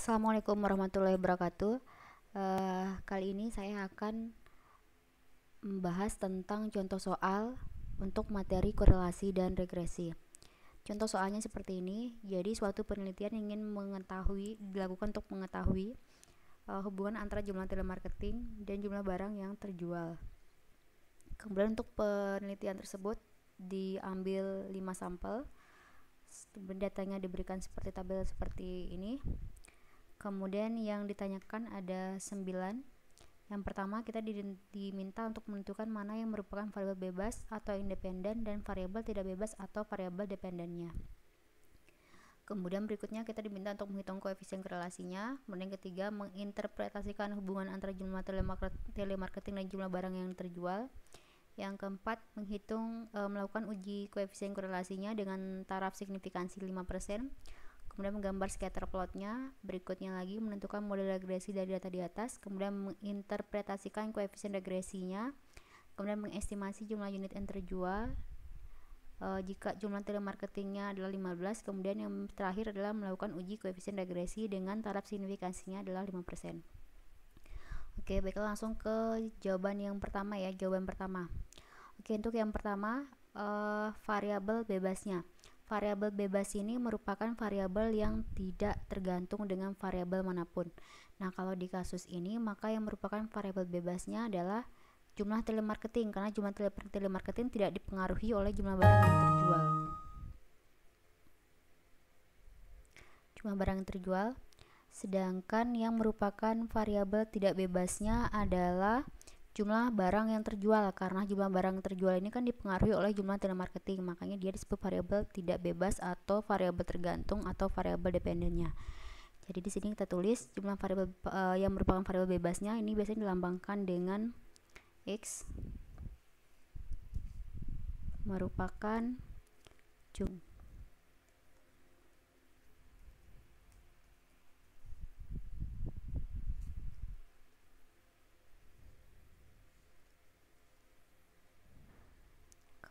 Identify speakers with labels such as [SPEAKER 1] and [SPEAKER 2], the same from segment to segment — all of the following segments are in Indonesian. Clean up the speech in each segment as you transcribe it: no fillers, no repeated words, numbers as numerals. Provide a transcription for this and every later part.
[SPEAKER 1] Assalamualaikum warahmatullahi wabarakatuh. Kali ini saya akan membahas tentang contoh soal untuk materi korelasi dan regresi. Contoh soalnya seperti ini. Jadi suatu penelitian ingin dilakukan untuk mengetahui hubungan antara jumlah telemarketing dan jumlah barang yang terjual. Kemudian untuk penelitian tersebut diambil 5 sampel. Datanya diberikan seperti tabel seperti ini. Kemudian yang ditanyakan ada 9. Yang pertama kita diminta untuk menentukan mana yang merupakan variabel bebas atau independen dan variabel tidak bebas atau variabel dependennya. Kemudian berikutnya kita diminta untuk menghitung koefisien korelasinya. Kemudian yang ketiga, menginterpretasikan hubungan antara jumlah telemarketing dan jumlah barang yang terjual. Yang keempat, melakukan uji koefisien korelasinya dengan taraf signifikansi 5%. Kemudian menggambar scatter plotnya. Berikutnya lagi menentukan model regresi dari data di atas, kemudian menginterpretasikan koefisien regresinya, kemudian mengestimasi jumlah unit yang terjual jika jumlah telemarketingnya adalah 15. Kemudian yang terakhir adalah melakukan uji koefisien regresi dengan taraf signifikansinya adalah 5%. Oke, baiklah langsung ke jawaban yang pertama ya. Jawaban pertama. Oke, untuk yang pertama, variabel bebasnya. Variabel bebas ini merupakan variabel yang tidak tergantung dengan variabel manapun. Nah, kalau di kasus ini, maka yang merupakan variabel bebasnya adalah jumlah telemarketing, karena jumlah telemarketing tidak dipengaruhi oleh jumlah barang yang terjual. Jumlah barang yang terjual. Sedangkan yang merupakan variabel tidak bebasnya adalah jumlah barang yang terjual, karena jumlah barang terjual ini kan dipengaruhi oleh jumlah telemarketing, makanya dia disebut variabel tidak bebas atau variabel tergantung atau variabel dependennya. Jadi di sini kita tulis jumlah variabel yang merupakan variabel bebasnya ini biasanya dilambangkan dengan X merupakan jumlah.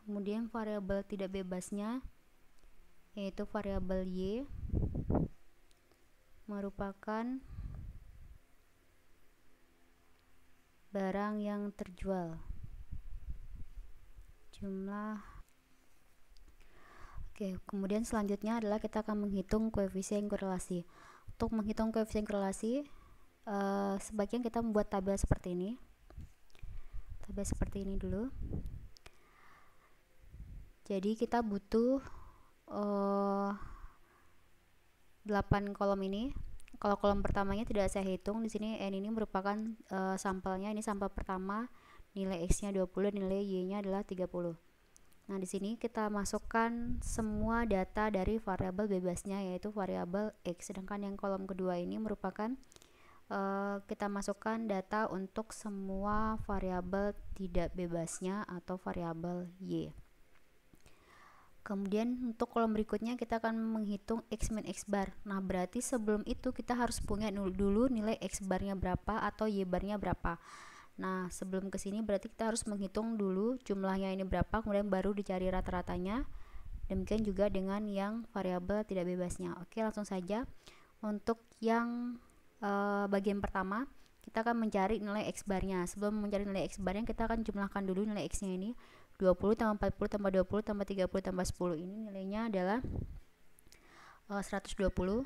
[SPEAKER 1] Kemudian variabel tidak bebasnya yaitu variabel Y merupakan barang yang terjual. Jumlah. Oke, kemudian selanjutnya adalah kita akan menghitung koefisien korelasi. Untuk menghitung koefisien korelasi, sebaiknya kita membuat tabel seperti ini. Tabel seperti ini dulu. Jadi kita butuh 8 kolom ini. Kalau kolom pertamanya tidak saya hitung, di sini n ini merupakan sampelnya. Ini sampel pertama, nilai x-nya 20, nilai y-nya adalah 30. Nah, di sini kita masukkan semua data dari variabel bebasnya yaitu variabel x. Sedangkan yang kolom kedua ini merupakan kita masukkan data untuk semua variabel tidak bebasnya atau variabel y. Kemudian untuk kolom berikutnya kita akan menghitung x min x bar. Nah, berarti sebelum itu kita harus punya dulu nilai x barnya berapa atau y barnya berapa. Nah, sebelum ke sini berarti kita harus menghitung dulu jumlahnya ini berapa, kemudian baru dicari rata-ratanya. Demikian juga dengan yang variabel tidak bebasnya. Oke, langsung saja. Untuk yang bagian pertama, kita akan mencari nilai x barnya. Sebelum mencari nilai x barnya, kita akan jumlahkan dulu nilai x-nya ini. 20 tambah 40 tambah 20 tambah 30 tambah 10. Ini nilainya adalah 120.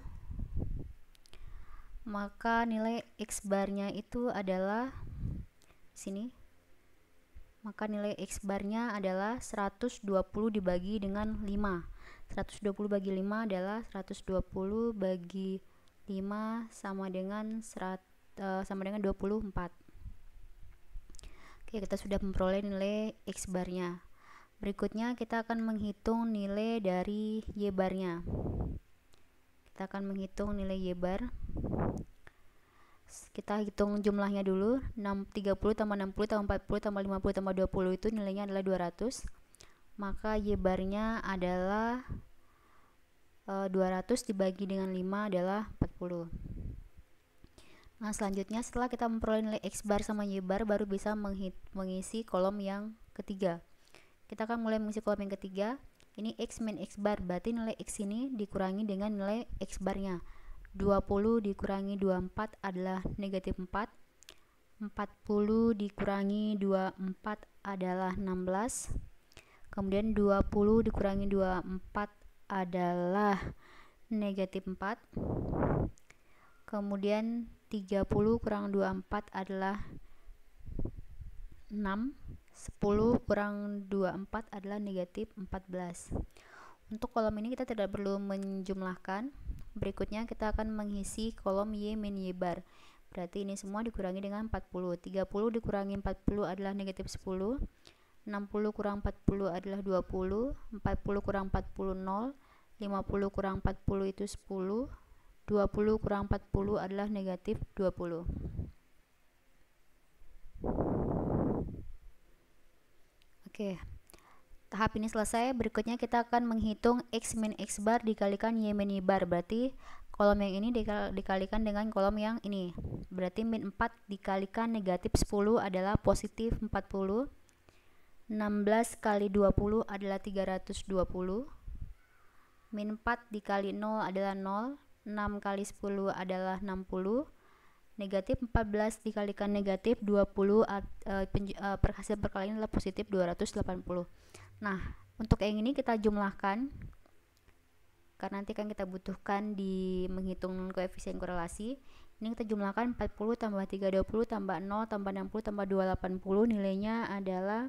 [SPEAKER 1] Maka nilai x barnya itu adalah sini. Maka nilai x barnya adalah 120 dibagi dengan 5. 120 bagi 5 adalah 120 bagi 5 sama dengan 24. Oke, kita sudah memperoleh nilai x barnya. Berikutnya kita akan menghitung nilai dari y barnya. Kita akan menghitung nilai y bar. Kita hitung jumlahnya dulu. 30 tambah 60 tambah 40 tambah 50 tambah 20 itu nilainya adalah 200. Maka y barnya adalah 200 dibagi dengan 5 adalah 40. Nah, selanjutnya setelah kita memperoleh nilai x bar sama y bar, baru bisa mengisi kolom yang ketiga. Kita akan mulai mengisi kolom yang ketiga. Ini x min x bar, berarti nilai x ini dikurangi dengan nilai x barnya. 20 dikurangi 24 adalah negatif 4. 40 dikurangi 24 adalah 16. Kemudian 20 dikurangi 24 adalah negatif 4. Kemudian 30 kurang 24 adalah 6. 10 kurang 24 adalah negatif 14. Untuk kolom ini kita tidak perlu menjumlahkan. Berikutnya kita akan mengisi kolom Y min Y bar. Berarti ini semua dikurangi dengan 40. 30 dikurangi 40 adalah negatif 10. 60 kurang 40 adalah 20. 40 kurang 40 0. 50 kurang 40 itu 10. 20 kurang 40 adalah negatif 20. Oke. Tahap ini selesai. Berikutnya kita akan menghitung X min X bar dikalikan Y min Y bar. Berarti kolom yang ini dikalikan dengan kolom yang ini. Berarti min 4 dikalikan negatif 10 adalah positif 40. 16 kali 20 adalah 320. Min 4 dikali 0 adalah 0. 6 kali 10 adalah 60. Negatif 14 dikalikan negatif 20, hasil perkalian adalah positif 280. Nah, untuk yang ini kita jumlahkan, karena nanti kan kita butuhkan di menghitung koefisien korelasi. Ini kita jumlahkan 40 tambah 320 tambah 0 tambah 60 tambah 280, nilainya adalah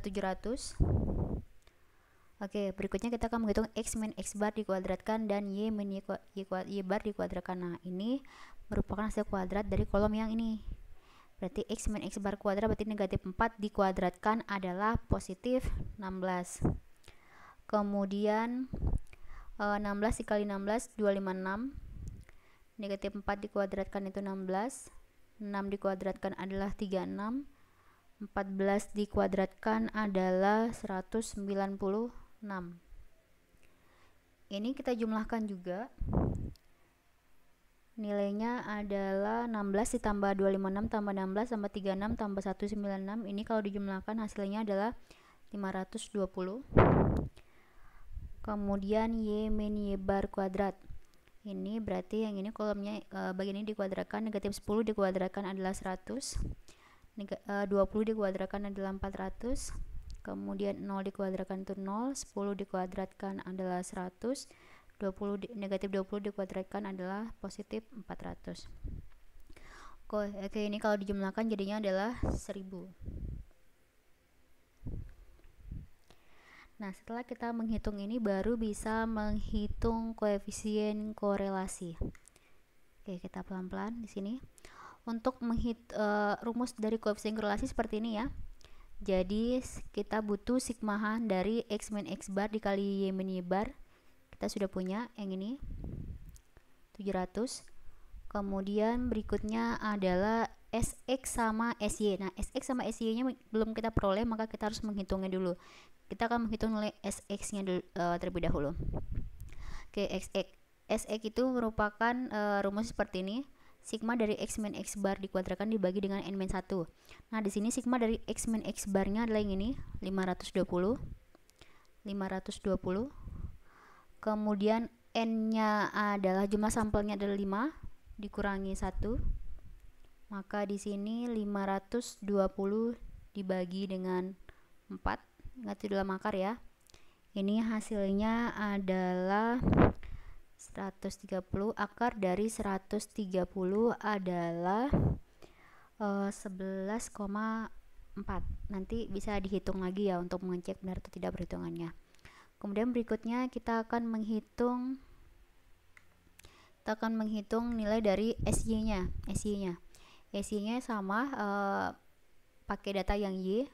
[SPEAKER 1] 700. Oke, berikutnya kita akan menghitung X min X bar dikuadratkan dan Y min Y bar dikuadratkan. Nah, ini merupakan hasil kuadrat dari kolom yang ini. Berarti X min X bar kuadrat berarti negatif 4 dikuadratkan adalah positif 16. Kemudian 16 dikali 16 256. Negatif 4 dikuadratkan itu 16. 6 dikuadratkan adalah 36. 14 dikuadratkan adalah 196. Ini kita jumlahkan juga. Nilainya adalah 16 ditambah 256 tambah 16 tambah 36 tambah 196. Ini kalau dijumlahkan hasilnya adalah 520. Kemudian Y min Y bar kuadrat. Ini berarti yang ini kolomnya bagian ini dikuadratkan, negatif 10 dikuadratkan adalah 100. 20 dikuadratkan adalah 400. Kemudian 0 dikuadratkan itu 0. 10 dikuadratkan adalah 100. Negatif 20 dikuadratkan adalah positif 400. Oke, ini kalau dijumlahkan jadinya adalah 1000. Nah, setelah kita menghitung ini baru bisa menghitung koefisien korelasi. Oke, kita pelan-pelan di sini. Untuk rumus dari koefisien korelasi seperti ini ya. Jadi kita butuh sigmahan dari X min X bar dikali Y min Y bar. Kita sudah punya yang ini 700. Kemudian berikutnya adalah SX sama SY. Nah, SX sama SY nya belum kita peroleh, maka kita harus menghitungnya dulu. Kita akan menghitung nilai SX nya terlebih dahulu. Oke, SX itu merupakan rumus seperti ini. Sigma dari X min X bar dikuadratkan dibagi dengan N min 1. Nah, di sini sigma dari X min X barnya adalah yang ini, 520. Kemudian N-nya adalah jumlah sampelnya adalah 5 dikurangi 1. Maka di sini 520 dibagi dengan 4. Ingat itu dalam akar ya. Ini hasilnya adalah 130. Akar dari 130 adalah 11,4. Nanti bisa dihitung lagi ya untuk mengecek benar atau tidak perhitungannya. Kemudian berikutnya kita akan menghitung nilai dari SY-nya. SY-nya sama, pakai data yang Y.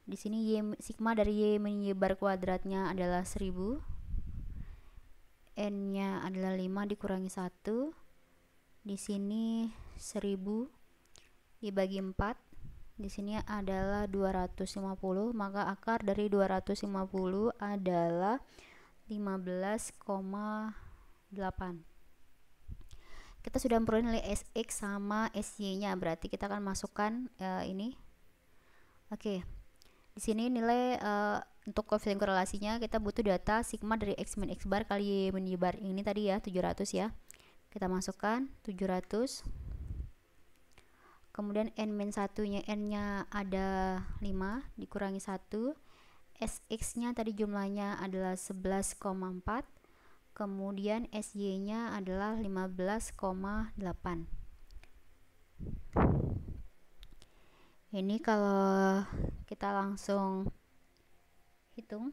[SPEAKER 1] Di sini sigma dari Y min Y bar kuadratnya adalah 1000. N-nya adalah 5 dikurangi 1. Di sini 1000 dibagi 4. Di sini adalah 250, maka akar dari 250 adalah 15,8. Kita sudah memperoleh nilai SX sama SY-nya, berarti kita akan masukkan ini. Oke. Di sini nilai untuk koefisien korelasinya kita butuh data sigma dari x min x bar kali min y bar. Ini tadi ya 700 ya. Kita masukkan 700. Kemudian n min 1-nya, n-nya ada 5 dikurangi 1. Sx-nya tadi jumlahnya adalah 11,4. Kemudian SY-nya adalah 15,8. Ini kalau kita langsung hitung,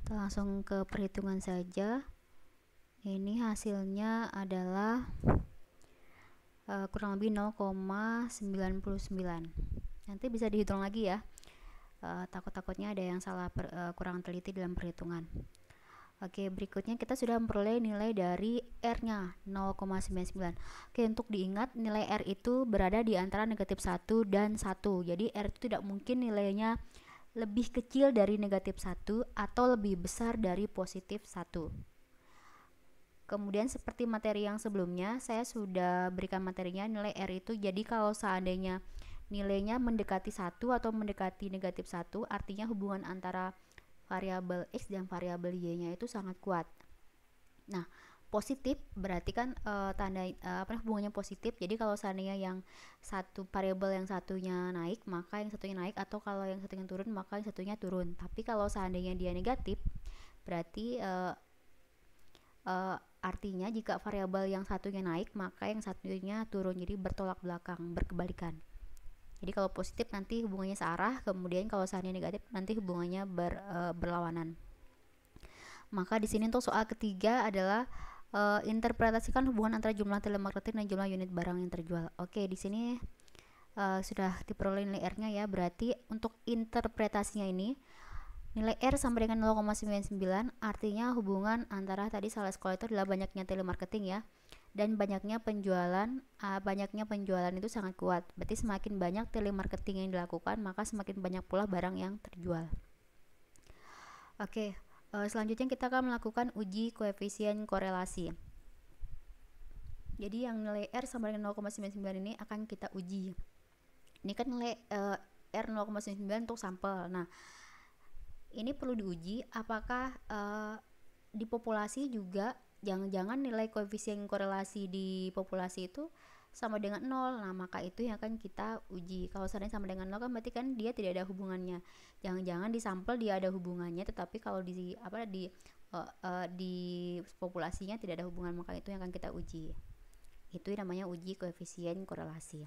[SPEAKER 1] kita langsung ke perhitungan saja. Ini hasilnya adalah kurang lebih 0,99. Nanti bisa dihitung lagi ya. Takut-takutnya ada yang salah kurang teliti dalam perhitungan. Oke, berikutnya kita sudah memperoleh nilai dari R-nya 0,99. Oke, untuk diingat nilai R itu berada di antara negatif 1 dan 1. Jadi R itu tidak mungkin nilainya lebih kecil dari negatif 1 atau lebih besar dari positif 1. Kemudian seperti materi yang sebelumnya, saya sudah berikan materinya nilai R itu. Jadi kalau seandainya nilainya mendekati 1 atau mendekati negatif 1, artinya hubungan antara variabel X dan variabel Y-nya itu sangat kuat. Nah, positif berarti kan hubungannya positif. Jadi kalau seandainya yang satu variabel yang satunya naik, maka yang satunya naik, atau kalau yang satunya turun, maka yang satunya turun. Tapi kalau seandainya dia negatif, berarti artinya jika variabel yang satunya naik, maka yang satunya turun. Jadi bertolak belakang, berkebalikan. Jadi kalau positif nanti hubungannya searah, kemudian kalau seandainya negatif nanti hubungannya berlawanan. Maka di sini untuk soal ketiga adalah interpretasikan hubungan antara jumlah telemagnetik dan jumlah unit barang yang terjual. Oke, di sini sudah diperoleh nilai R-nya ya. Berarti untuk interpretasinya ini nilai R sama dengan 0,99, artinya hubungan antara tadi salah sekolah itu adalah banyaknya telemarketing ya, dan banyaknya penjualan itu sangat kuat. Berarti semakin banyak telemarketing yang dilakukan, maka semakin banyak pula barang yang terjual. Oke, selanjutnya kita akan melakukan uji koefisien korelasi. Jadi yang nilai R sama dengan 0,99 ini akan kita uji. Ini kan nilai R 0,99 untuk sampel. Nah, ini perlu diuji apakah di populasi juga jangan-jangan nilai koefisien korelasi di populasi itu sama dengan 0. Nah, maka itu yang akan kita uji. Kalau seandainya sama dengan 0 kan berarti kan dia tidak ada hubungannya. Jangan-jangan di sampel dia ada hubungannya, tetapi kalau di populasinya tidak ada hubungan, maka itu yang akan kita uji. Itu namanya uji koefisien korelasi.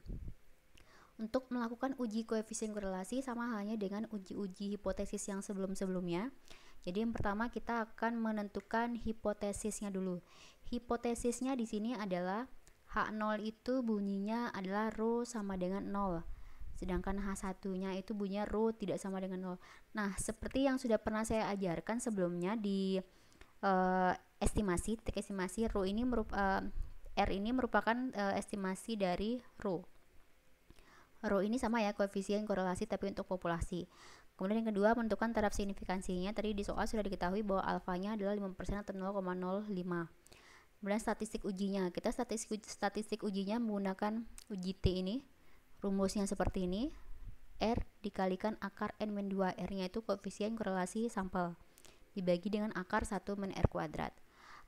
[SPEAKER 1] Untuk melakukan uji koefisien korelasi sama halnya dengan uji-uji hipotesis yang sebelum-sebelumnya. Jadi yang pertama kita akan menentukan hipotesisnya dulu. Hipotesisnya di sini adalah H0 itu bunyinya adalah rho sama dengan 0. Sedangkan H1-nya itu bunyinya rho tidak sama dengan 0. Nah, seperti yang sudah pernah saya ajarkan sebelumnya di teknik estimasi rho ini R ini merupakan estimasi dari rho. Rho ini sama ya, koefisien korelasi tapi untuk populasi. Kemudian yang kedua, menentukan taraf signifikansinya. Tadi di soal sudah diketahui bahwa alfanya adalah 5% atau 0,05. Kemudian statistik ujinya. Kita statistik ujinya menggunakan uji T ini. Rumusnya seperti ini. R dikalikan akar N-2. R-nya itu koefisien korelasi sampel. Dibagi dengan akar 1 min R kuadrat.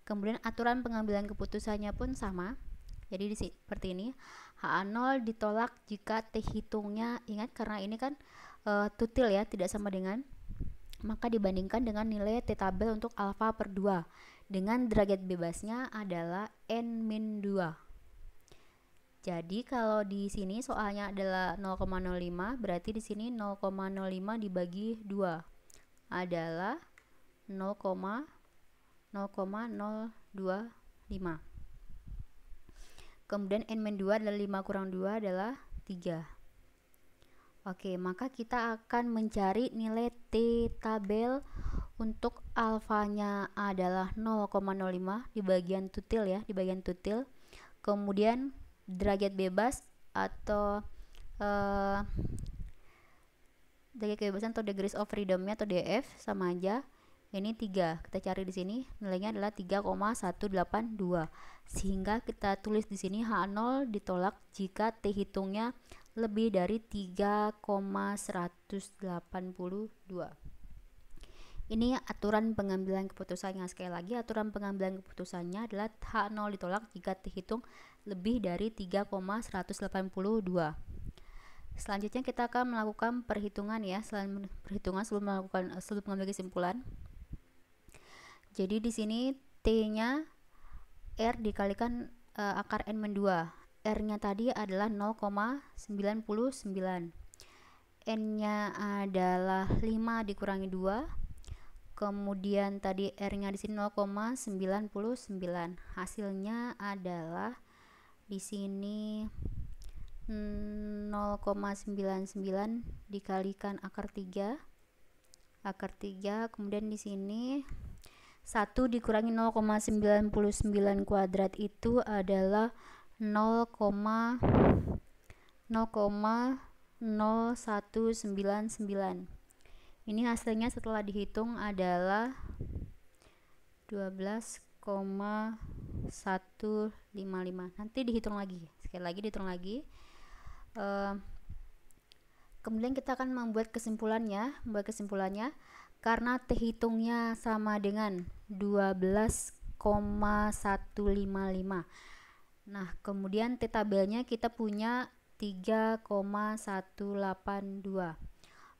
[SPEAKER 1] Kemudian aturan pengambilan keputusannya pun sama. Jadi seperti ini. H0 ditolak jika T hitungnya, ingat karena ini kan tutil ya, tidak sama dengan, maka dibandingkan dengan nilai T tabel untuk alfa per 2 dengan derajat bebasnya adalah N-2. Jadi kalau di sini soalnya adalah 0,05, berarti di sini 0,05 dibagi 2 adalah 0,025. Kemudian N-2 adalah 5 kurang 2 adalah 3. Oke, maka kita akan mencari nilai T tabel untuk alfanya adalah 0,05 di bagian tutil ya, di bagian tutil. Kemudian derajat bebas atau derajat kebebasan atau degrees of freedom-nya atau DF sama aja. Ini 3. Kita cari di sini nilainya adalah 3,182. Sehingga kita tulis di sini H0 ditolak jika T hitungnya lebih dari 3,182. Ini aturan pengambilan keputusannya. Sekali lagi, aturan pengambilan keputusannya adalah H0 ditolak jika terhitung lebih dari 3,182. Selanjutnya kita akan melakukan perhitungan ya, sebelum mengambil kesimpulan. Jadi di sini T-nya R dikalikan akar N-2. R-nya tadi adalah 0,99. N-nya adalah 5 dikurangi 2. Kemudian tadi R-nya di sini 0,99. Hasilnya adalah di sini 0,99 dikalikan akar 3. Kemudian di sini 1 dikurangi 0,99 kuadrat itu adalah 0,0199. Ini hasilnya setelah dihitung adalah 12,155. Nanti dihitung lagi, sekali lagi dihitung lagi. Kemudian kita akan membuat kesimpulannya. Karena T hitungnya sama dengan 12,155. Nah, kemudian T tabelnya kita punya 3,182.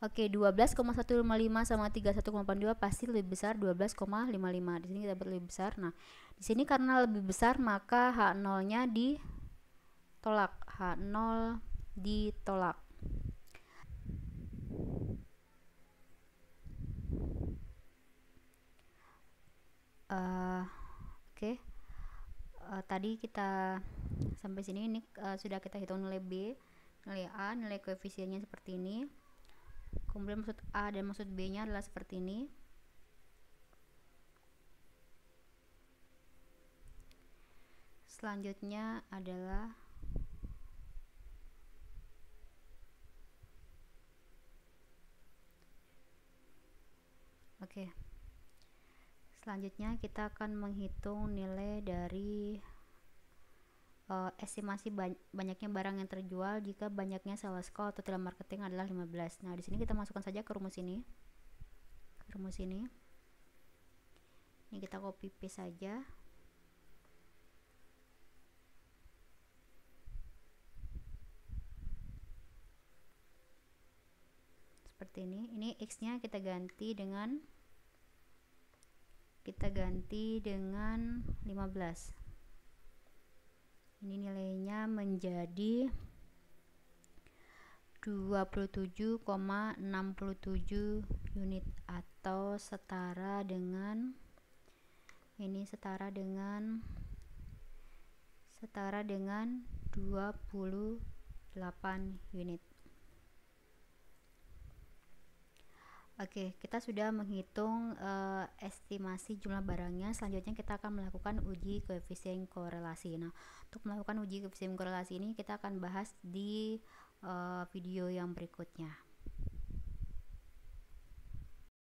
[SPEAKER 1] Oke, 12,155 sama 31,82 pasti lebih besar 12,55. Di sini kita lebih besar. Nah, di sini karena lebih besar maka H0-nya ditolak. H0 ditolak. Oke. Tadi kita sampai sini. Ini sudah kita hitung nilai B, nilai A, nilai koefisiennya seperti ini. Kemudian maksud A dan maksud B nya adalah seperti ini. Selanjutnya adalah selanjutnya kita akan menghitung nilai dari estimasi banyaknya barang yang terjual jika banyaknya sales call atau telemarketing adalah 15. Nah, di sini kita masukkan saja ke rumus ini. Ini kita copy paste saja. Seperti ini. Ini X-nya kita ganti dengan 15. Ini nilainya menjadi 27,67 unit atau setara dengan 28 unit. Oke, kita sudah menghitung estimasi jumlah barangnya. Selanjutnya kita akan melakukan uji koefisien korelasi. Nah, untuk melakukan uji koefisien korelasi ini kita akan bahas di video yang berikutnya.